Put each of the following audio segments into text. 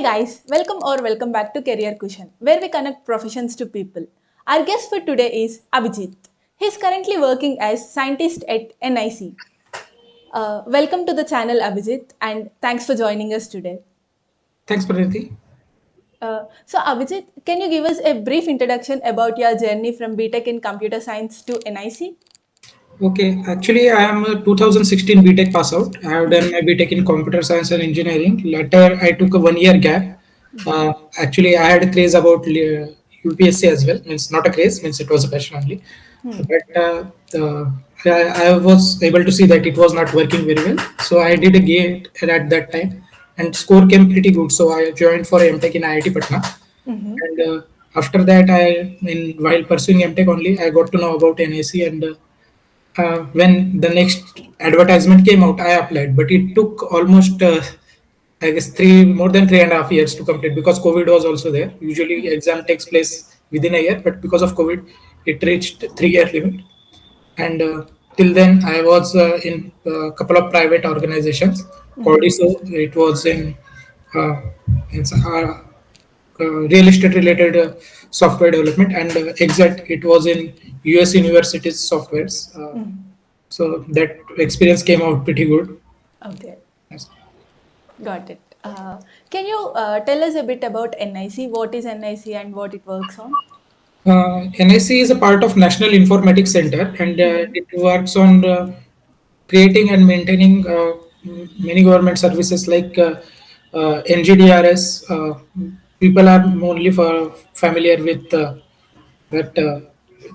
guys, welcome back to Career Cushion, where we connect professions to people. Our guest for today is Abhijeet. He's currently working as scientist at NIC. Welcome to the channel, Abhijeet, and thanks for joining us today. Thanks, Praniti. So, Abhijeet, can you give us a brief introduction about your journey from BTech in Computer Science to NIC? Okay, actually, I am a 2016 BTech pass out. I have done my BTech in Computer Science and Engineering. Later, I took a 1 year gap. Actually, I had a craze about UPSC as well. Means not a craze, means it was a passion only. But I was able to see that it was not working very well. So I did a GATE at that time, and score came pretty good. So I joined for MTech in IIT Patna. And after that, while pursuing MTech only, I got to know about NIC and when the next advertisement came out, I applied, but it took almost, I guess, more than 3.5 years to complete because COVID was also there. Usually, exam takes place within a year, but because of COVID, it reached 3 year limit. And till then, I was in a couple of private organizations. Cordiso, it was uh, in real estate related software development, and exact it was in US universities softwares. So that experience came out pretty good. Okay, Yes. got it. Can you tell us a bit about NIC? What is NIC and what it works on? NIC is a part of National Informatics Center, and it works on creating and maintaining many government services like NGDRS. People are only familiar with that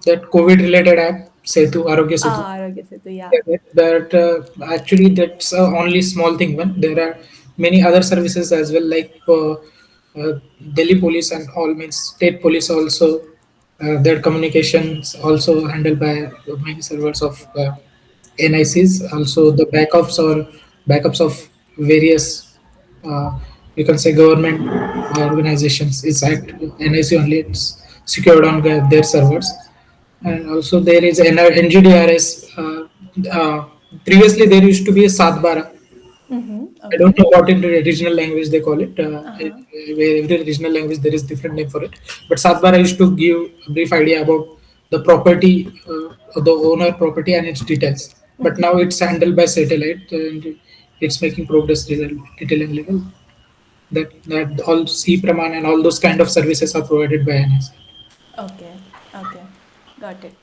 that COVID-related app, Setu, Arogya Setu. Arogya Setu, yeah. Yeah, but actually, that's only small thing. One, there are many other services as well, like Delhi Police and all means state police also. Their communications also handled by many servers of NICs. Also, the backups of various, uh, you can say, government organizations. It's at NIC only. It's secured on their servers. And also there is NGDRS. Previously, there used to be a Satbara. I don't Okay. know what in the regional language they call it. Uh-huh. Where every regional language there is different name for it. But Satbara used to give a brief idea about the property, the owner property and its details. But now it's handled by satellite, and it's making progress detail and level. That all C Praman and all those kind of services are provided by NS. Okay, okay, got it.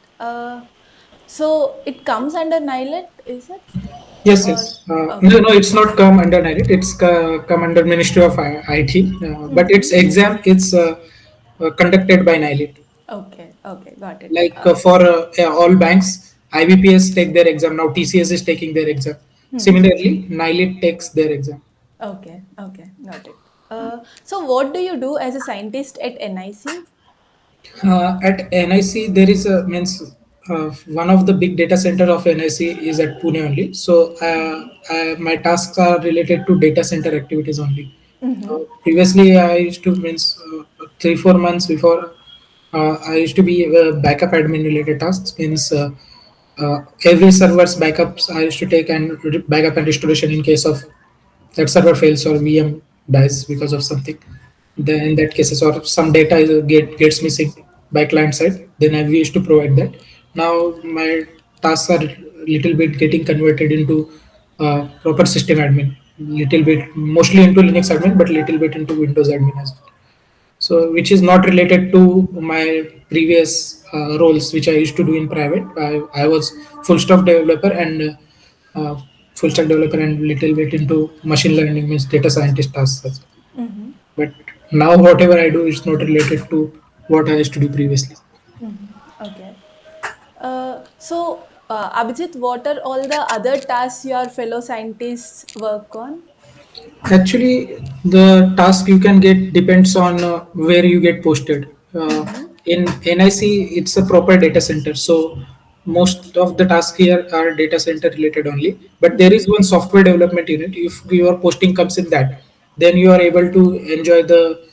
So it comes under NILET, is it? Yes, Or yes. No, okay, no, it's not come under NIRIT. It's come under Ministry of IT. But its exam it's conducted by NILIT. okay, okay, got it. Like for all banks, IBPS take their exam now. TCS is taking their exam. Similarly, NILIT takes their exam. Okay, okay, got it. So what do you do as a scientist at NIC? At NIC, there is a means one of the big data center of NIC is at Pune only. So my tasks are related to data center activities only. Previously, I used to means 3 4 months before I used to be backup admin related tasks. Means every server's backups I used to take and backup and restoration in case of that server fails or VM dies because of something. Then in that cases or some data gets missing by client side, then we used to provide that. Now my tasks are little bit getting converted into proper system admin, little bit mostly into Linux admin, but little bit into Windows admin as well. So which is not related to my previous roles which I used to do in private. I was full stack developer and full stack developer and little bit into machine learning means data scientist tasks as well. But now whatever I do is not related to what I used to do previously. Okay. So, Abhijit, what are all the other tasks your fellow scientists work on? Actually, the task you can get depends on where you get posted. In NIC, it's a proper data center, so most of the tasks here are data center related only. But there is one software development unit. If your posting comes in that, then you are able to enjoy the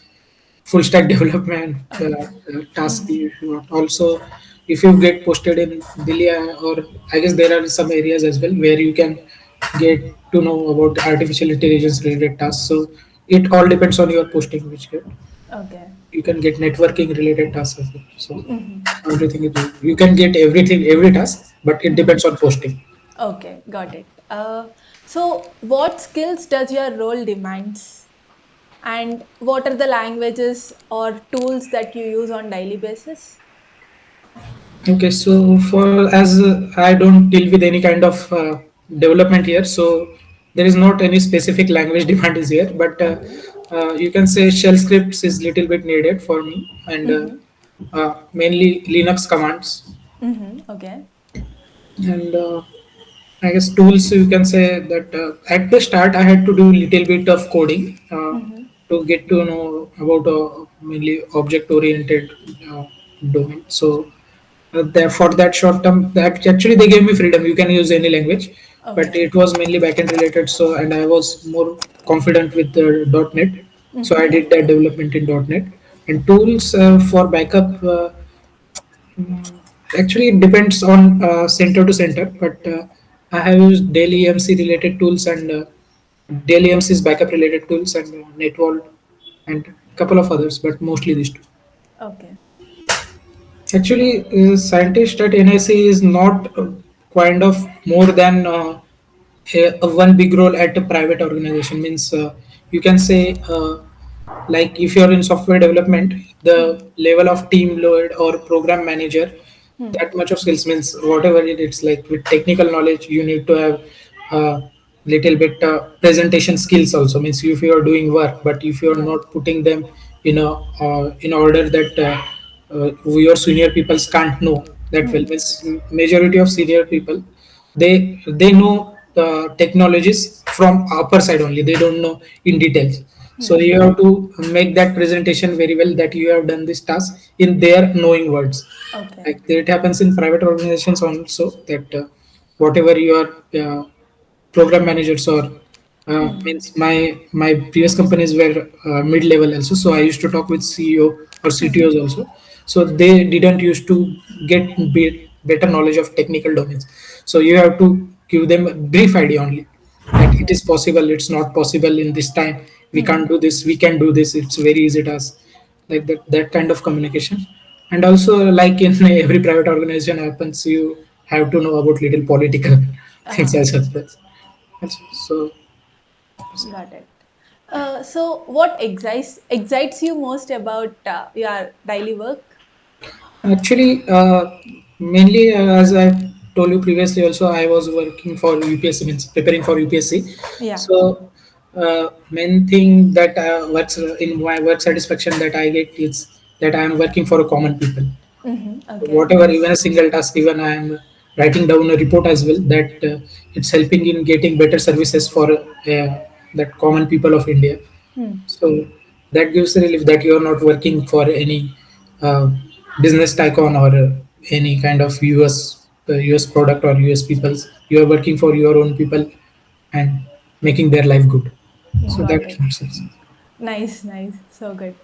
full stack development Okay. task if you want. Also, if you get posted in Delhi, or I guess there are some areas as well where you can get to know about artificial intelligence related tasks. So it all depends on your posting, which Okay. you can get networking related tasks as well. So Mm-hmm. everything is, you can get everything, every task, but it Mm-hmm. depends on posting. Okay, got it. So, what skills does your role demands, and what are the languages or tools that you use on daily basis? Okay, so for as I don't deal with any kind of development here, so there is not any specific language demand is here, but Okay. you can say shell scripts is little bit needed for me, and Mm-hmm. mainly Linux commands, Mm-hmm. Okay. and I guess tools you can say that at the start I had to do little bit of coding Mm-hmm. to get to know about mainly object oriented uh, domain. So for that short term, that actually they gave me freedom. You can use any language, but Okay. it was mainly backend related. So and I was more confident with the .NET. So I Mm-hmm. did that development in .NET and tools for backup. Actually, it depends on center to center, but I have used daily MC related tools and daily MC's backup related tools and NetWall and couple of others, but mostly these two. Okay. Actually, scientist at NIC is not kind of more than a one big role at a private organization. Means you can say like if you're in software development, the Hmm. level of team lead or program manager, Hmm. that much of skills means whatever it's like with technical knowledge, you need to have little bit presentation skills also. Means if you are doing work, but if you are Yeah. not putting them in order that your senior people can't know that well. Hmm. Means majority of senior people they know the technologies from upper side only, they don't know in details. So Hmm. you have to make that presentation very well that you have done this task in their knowing words. Okay. Like it happens in private organizations also that whatever your program managers or Hmm. means my previous companies were mid level also, so I used to talk with CEO or Hmm. CTOs also. So they didn't used to get better knowledge of technical domains. So you have to give them a brief idea only that it Okay. is possible, it's not possible in this time, we Hmm. can't do this, we can do this, it's very easy task, like that kind of communication. And also like in every private organization happens, you have to know about little political things Ah, as well. So got it. So, what excites you most about your daily work? actually, mainly as I told you previously, also I was working for UPSC, means preparing for UPSC. Yeah. So main thing that works in my work satisfaction that I get is that I am working for a common people. Mm-hmm. Okay. Whatever, even a Nice. single task, even I am writing down a report as well, that it's helping in getting better services for that common people of India. Hmm. So that gives a relief that you are not working for any uh, business tycoon or any kind of US product or US peoples. You are working for your own people and making their life good. So Got that it. makes sense. Nice, nice. So good.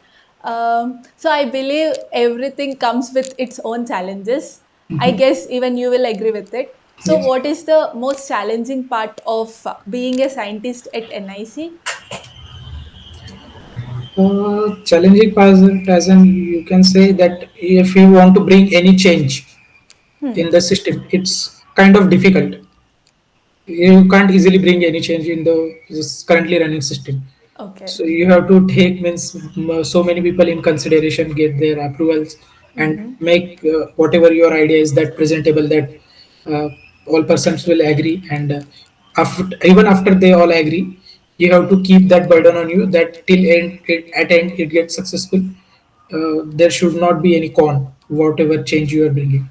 So I believe everything comes with its own challenges. I guess even you will agree with it. So, Yes. what is the most challenging part of being a scientist at NIC? Challenging part, as in you can say that if you want to bring any change Hmm. in the system, it's kind of difficult. You can't easily bring any change in the this currently running system. Okay. So you have to take means so many people in consideration, get their approvals, and Mm-hmm. make whatever your idea is that presentable, that uh, all persons will agree. And even after they all agree, you have to keep that burden on you that till at end it gets successful. There should not be any con whatever change you are bringing,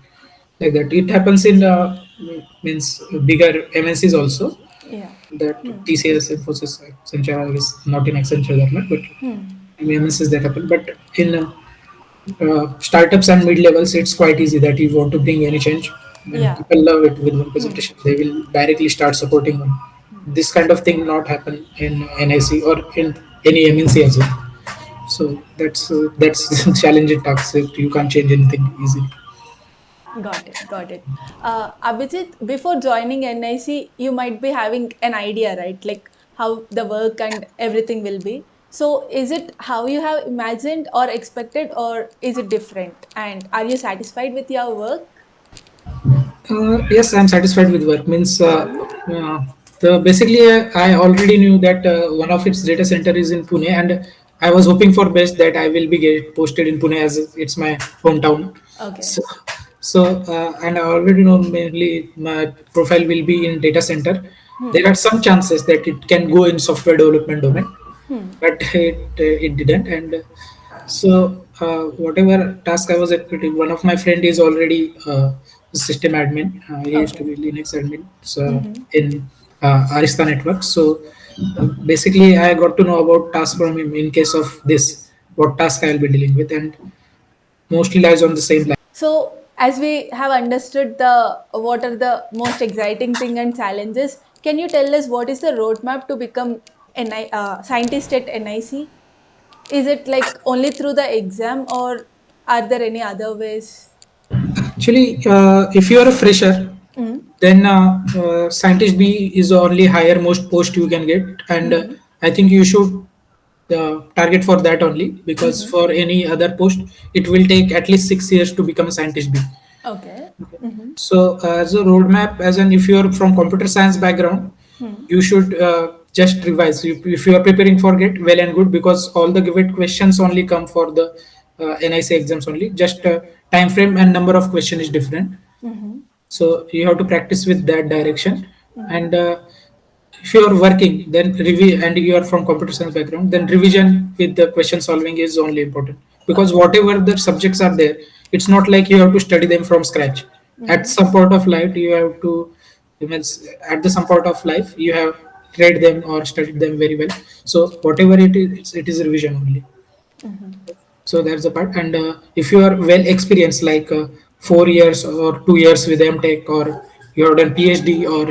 like that. It happens in means bigger MNCs also, Yeah. that Hmm. TCS, Infosys, Accenture, I guess not in Accenture that much, but Hmm. in MNCs that happen. But in startups and mid levels, it's quite easy that you want to bring any change. When Yeah. people love it with one Hmm. presentation, they will directly start supporting one. This kind of thing not happen in NIC or in any MNC as well. So that's challenging task. You can't change anything easily. Got it. Got it. Abhijit, before joining NIC, you might be having an idea, right? Like how the work and everything will be. So, is it how you have imagined or expected, or is it different? And are you satisfied with your work? Yes, I'm satisfied with work. Means uh, the basically I already knew that one of its data center is in Pune, and I was hoping for best that I will be get posted in Pune as it's my hometown. Okay. So, and I already know mainly my profile will be in data center. Hmm. There are some chances that it can go in software development domain, Hmm. but it didn't. And so whatever task I was executing, one of my friend is already system admin. He used to Okay. be Linux admin so Mm-hmm. in Arista network. So basically, I got to know about task from him in case of this, what task I will be dealing with, and mostly lies on the same line. So, as we have understood the what are the most exciting thing and challenges, can you tell us what is the roadmap to become scientist at NIC? Is it like only through the exam, or are there any other ways? Actually, if you are a fresher, Mm. then scientist B is the only higher most post you can get, and Mm-hmm. I think you should target for that only, because Mm-hmm. for any other post it will take at least 6 years to become a scientist B. Okay. Mm-hmm. So as a roadmap, as an if you are from computer science background, Hmm. you should just revise. If you are preparing for GATE, well and good, because all the given questions only come for the NIC exams only. Just time frame and number of question is different. Mm-hmm. So you have to practice with that direction. Mm-hmm. And if you are working, then review, and you are from computer science background, then revision with the question solving is only important, because Okay. whatever the subjects are there, it's not like you have to study them from scratch. At Mm-hmm. some point of life you have to, means at the some point of life you have read them or studied them very well. So whatever it is revision only. Mm-hmm. So that's the part. And if you are well experienced, like 4 years or 2 years with MTech, or you have done PhD, or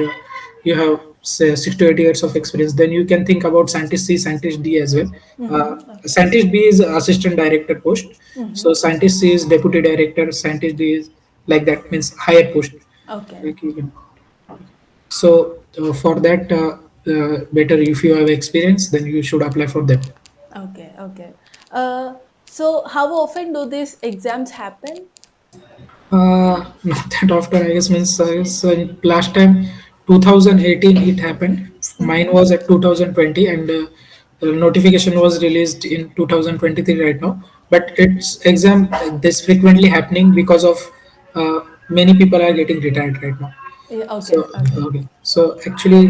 you have say 6 to 8 years of experience, then you can think about scientist C, scientist D as well. Mm-hmm. Okay. Scientist B is assistant director post. Mm-hmm. So scientist C is deputy director, scientist D is like that, means higher post. Okay. Like you can. So for that, better if you have experience, then you should apply for them. Okay. Okay. Uh, so how often do these exams happen? Not that often, I guess. Means I guess last time 2018 it happened. Mine Mm-hmm. was at 2020, and the notification was released in 2023 right now. But it's exam this frequently happening because of many people are getting retired right now. Okay. So Okay. okay. So actually,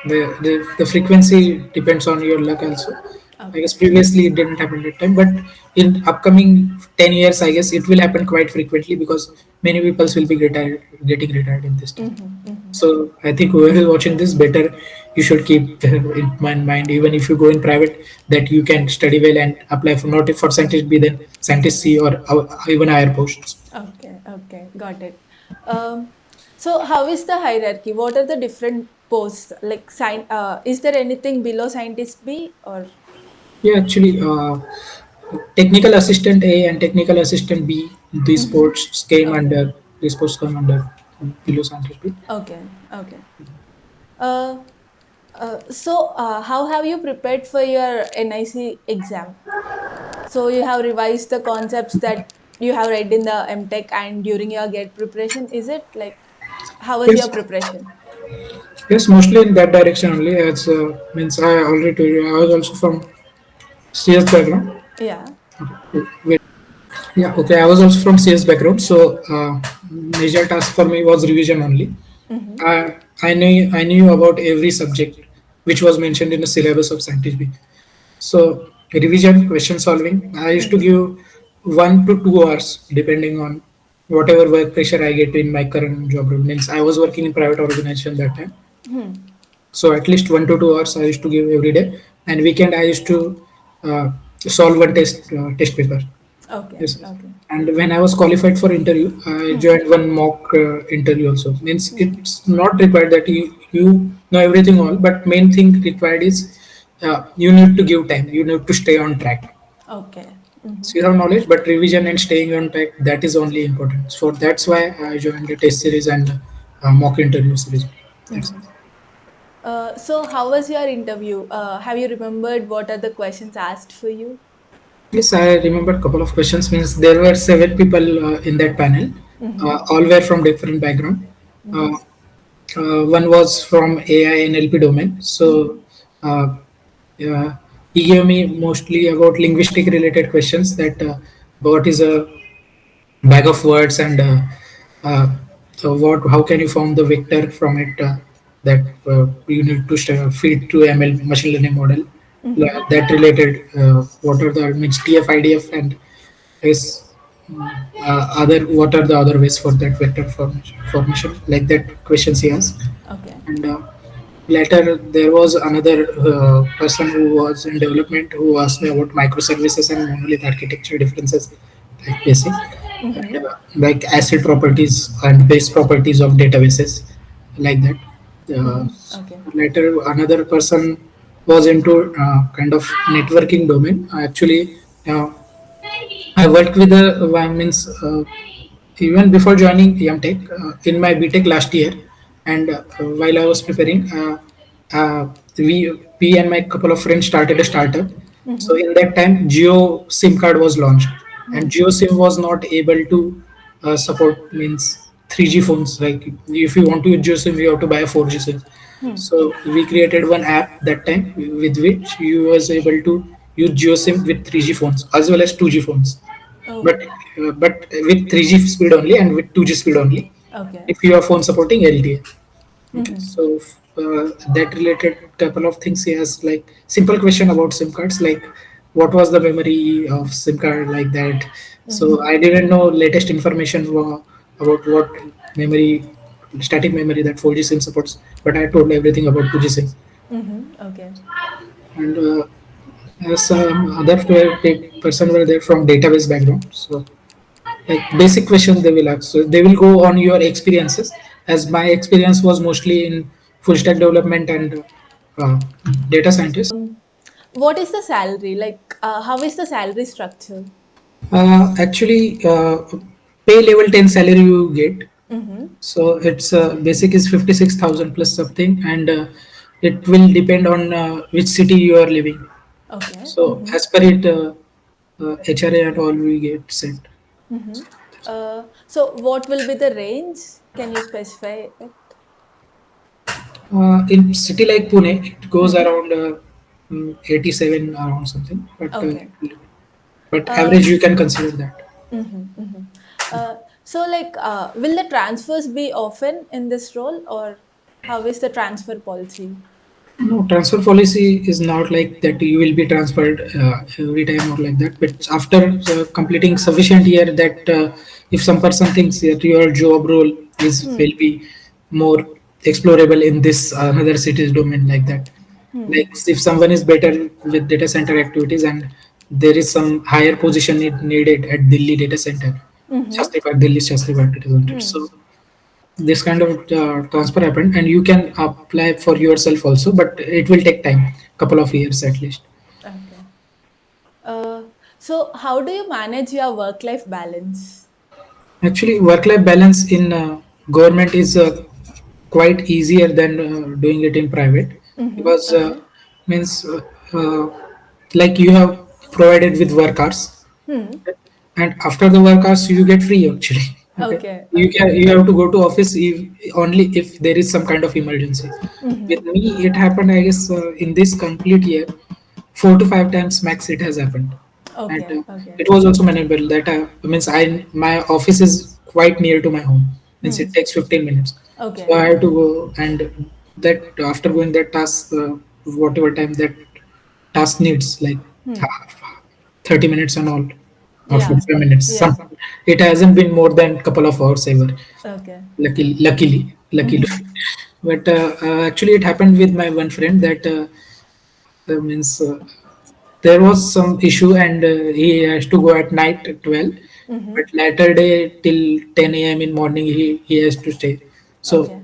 the frequency depends on your luck also. I guess Okay. previously it didn't happen that time, but in upcoming 10 years, I guess it will happen quite frequently, because many people will be getting retired in this time. Mm-hmm. Mm-hmm. So I think whoever is watching this, better you should keep in mind, even if you go in private, that you can study well and apply for, not for scientist B, then scientist C, or even higher posts. Okay, okay, got it. Um, so how is the hierarchy? What are the different posts? Like is there anything below scientist B or? Yeah, actually, technical assistant A and technical assistant B, these Mm-hmm. posts came Okay, under these posts come under below scientist B. okay, okay. Uh, so how have you prepared for your NIC exam? So you have revised the concepts that you have read in the MTech and during your GATE preparation. Is it like how was Yes, your preparation? yes, mostly in that direction only. As means I already told you, I was also from CS background. Yeah. Wait, yeah, okay. I was also from CS background, so major task for me was revision only. Mm-hmm. I knew about every subject which was mentioned in the syllabus of scientist B. So revision, question solving. I used to Mm-hmm. give 1 to 2 hours depending on whatever work pressure I get in my current job role. Means I was working in private organization that time. Hmm. So at least 1 to 2 hours I used to give every day. And weekend I used to solve one test paper. Okay, Yes. okay. And when I was qualified for interview, I Hmm. joined one mock interview also. Means Hmm. it's not required that you know everything all, but main thing required is you need to give time. You need to stay on track. Okay. Mm-hmm. So you have knowledge, but revision and staying on track, that is only important. So that's why I joined the test series and mock interview series. That's Mm-hmm. So how was your interview? Have you remembered what are the questions asked for you? Yes, I remember a couple of questions. Means there were seven people in that panel. Mm-hmm. All were from different background. Mm-hmm. Uh, one was from AI and LP domain. So uh, uh, he gave me mostly about linguistic related questions that what is a bag of words and uh, so what how can you form the vector from it that you need to feed to ML machine learning model Mm-hmm. that related what are the means TF IDF and is other what are the other ways for that vector formation like that questions he asked. Okay. And later there was another person who was in development who asked me about microservices and monolith architecture differences like basic Mm-hmm. and like acid properties and base properties of databases like that. uh, Mm-hmm. Okay. Later another person was into kind of networking domain actually. I worked with the means even before joining Tech in my BTech last year, and while I was preparing, we and my couple of friends started a startup. So Mm-hmm. in that time, Geo SIM card was launched, and Geo SIM was not able to support means 3G phones. Like if you want to use Geo SIM, you have to buy a 4G SIM. So we created one app that time with which you was able to use GeoSIM with 3G phones as well as 2G phones, but Oh, with 3G speed only and with 2G speed only. okay. If you are phone supporting LTE, okay. Mm-hmm. So that related couple of things he has like simple question about SIM cards like what was the memory of SIM card like that. So Mm-hmm. I didn't know latest information about what memory static memory that 4G SIM supports, but I told everything about 2G SIM. Mm-hmm. Okay. And some other person were there from database background. So like basic questions they will ask. So they will go on your experiences. As my experience was mostly in full stack development and uh, data scientist. What is the salary? Like, how is the salary structure? Actually, pay level 10 salary you get. Mm-hmm. So it's basic is 56,000 plus something, and it will depend on which city you are living. Okay. So Mm-hmm. as per it, HRA and all we get sent. Mm-hmm. So what will be the range? Can you specify it? In city like Pune, it goes Mm-hmm. around 87 around something, Okay. but Uh, average you can consider that. mm-hmm, mm-hmm. So like, will the transfers be often in this role, or how is the transfer policy? No, transfer policy is not like that you will be transferred every time or like that. But after completing sufficient year, that if some person thinks that your job role is Hmm. will be more explorable in this another city's domain like that. Hmm. Like if someone is better with data center activities and there is some higher position needed at Delhi data center, Mm-hmm. Delhi Shastri data center. Hmm. So this kind of transfer happened and you can apply for yourself also but it will take time couple of years at least. Okay. So how do you manage your work-life balance? Actually work life balance in government is quite easier than doing it in private Mm-hmm. because Okay. means uh, like you have provided with work hours Hmm. and after the work hours you get free actually. Okay, Okay. Okay. you have to go to office only if there is some kind of emergency. Mm-hmm. With me it happened I guess in this complete year 4 to 5 times max it has happened. And Okay. Okay. it was also manageable that means I my office is quite near to my home, means Hmm. it takes 15 minutes. So Okay. I have to go and that after going that task whatever time that task needs like Hmm. 30 minutes and all or Yeah. 45 minutes Yeah. some it hasn't been more than couple of hours ever, Okay. luckily. Mm-hmm. But actually it happened with my one friend that means there was some issue and he has to go at night at 12 Mm-hmm. but later day till 10 a.m. in morning he has to stay. So Okay.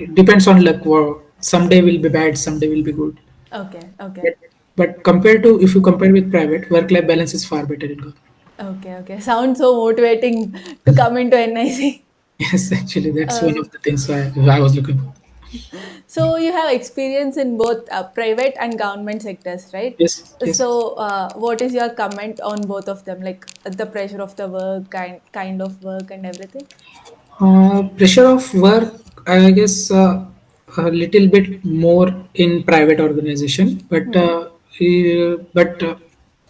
it depends on luck. Some day will be bad, some day will be good. Okay. Okay. But, but compared to if you compare with private, work life balance is far better in government. Okay. Okay. Sounds so motivating to come into NIC. Yes, actually, that's one Uh, of the things I was looking for. So you have experience in both private and government sectors, right? Yes, yes. So what is your comment on both of them, like the pressure of the work, kind of work, and everything? Pressure of work, I guess, a little bit more in private organization, Hmm. but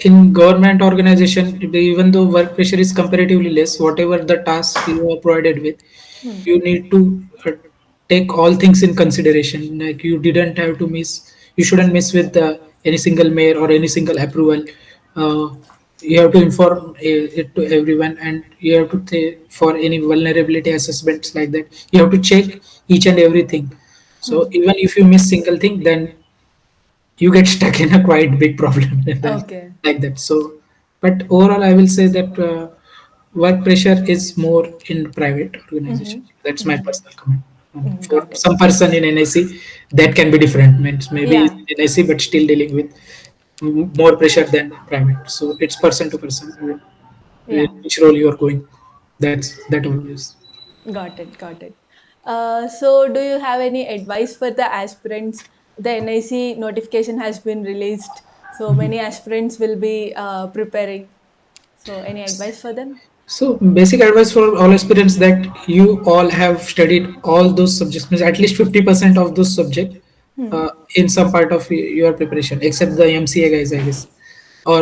in government organization, even though work pressure is comparatively less, whatever the task you are provided with, Hmm. you need to take all things in consideration. Like you didn't have to miss, you shouldn't miss with any single mayor or any single approval. Uh, you have to inform it to everyone, and you have to for any vulnerability assessments like that. You have to check each and everything. So Hmm. even if you miss single thing, then you get stuck in a quite big problem Okay. like that. So, but overall, I will say that work pressure is more in private Mm-hmm. organization. That's my Mm-hmm. personal comment. For Got it. some person in NIC, that can be different. Means maybe he's Yeah. in NIC but still dealing with more pressure than private. So it's person to person. Yeah. Which role you are going. That's that always. Got it. Got it. So do you have any advice for the aspirants? The NIC notification has been released, so many aspirants will be preparing. So any advice for them? So basic advice for all aspirants that you all have studied all those subjects, means at least 50% of those subject Hmm. in some part of your preparation, except the MCA guys, I guess, or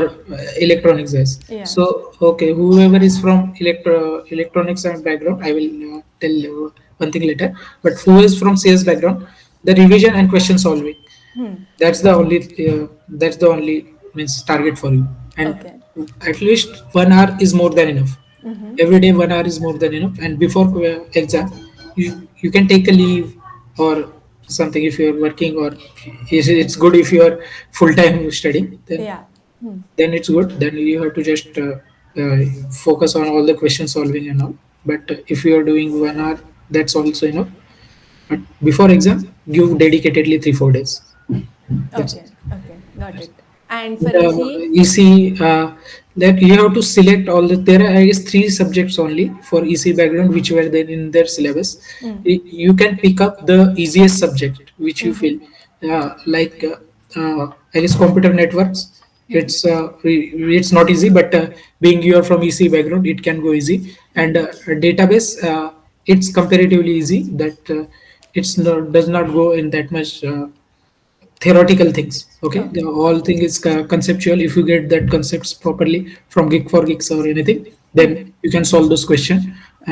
electronics guys. Yeah. So okay, whoever is from electronics and background, I will tell one thing later. But who is from CS background, the revision and question solving, Hmm. that's the only means target for you, and Okay. at least 1 hour is more than enough. Mm-hmm. Every day 1 hour is more than enough, and before exam you can take a leave or something if you are working, or it's good if you are full time studying, Yeah. Hmm. then it's good. Then you have to just uh, focus on all the question solving and all. But if you are doing 1 hour, that's also enough. But before exam, give dedicatedly 3 4 days. That's it. Okay. Okay. Got it. And for The ECE? EC, that you have to select all the. There are, I guess, 3 subjects only for EC background, which were there in their syllabus. Mm. You can pick up the easiest subject which you Mm-hmm. feel, like I guess computer networks. Hmm. It's not easy, but being you are from EC background, it can go easy. And Hmm. database, it's comparatively easy. That it's not does not go in that much. Theoretical things. Okay, the Okay. all Okay. thing is conceptual. If you get that concepts properly from geek for geeks or anything, then Hmm. you can solve those questions.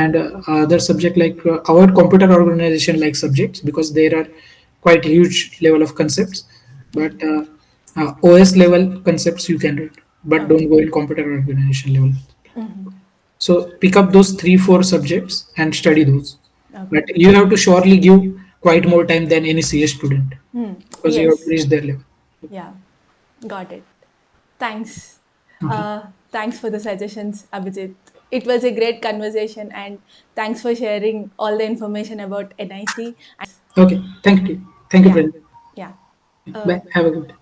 And other subject like avoid computer organization like subjects, because there are quite huge level of concepts. But OS level concepts you can read, but don't Okay. go in computer organization level. Mm-hmm. So pick up those 3 4 subjects and study those. But Okay. you have to surely give quite more time than any CS student, Hmm. because you have to Yes. reach their level. Yeah. Got it. Thanks. Okay. Thanks for the suggestions, Abhijit. It was a great conversation, and thanks for sharing all the information about NIC. Okay. Thank you. Thank you, Yeah. Prince. Yeah. Bye. Uh, Have a good day.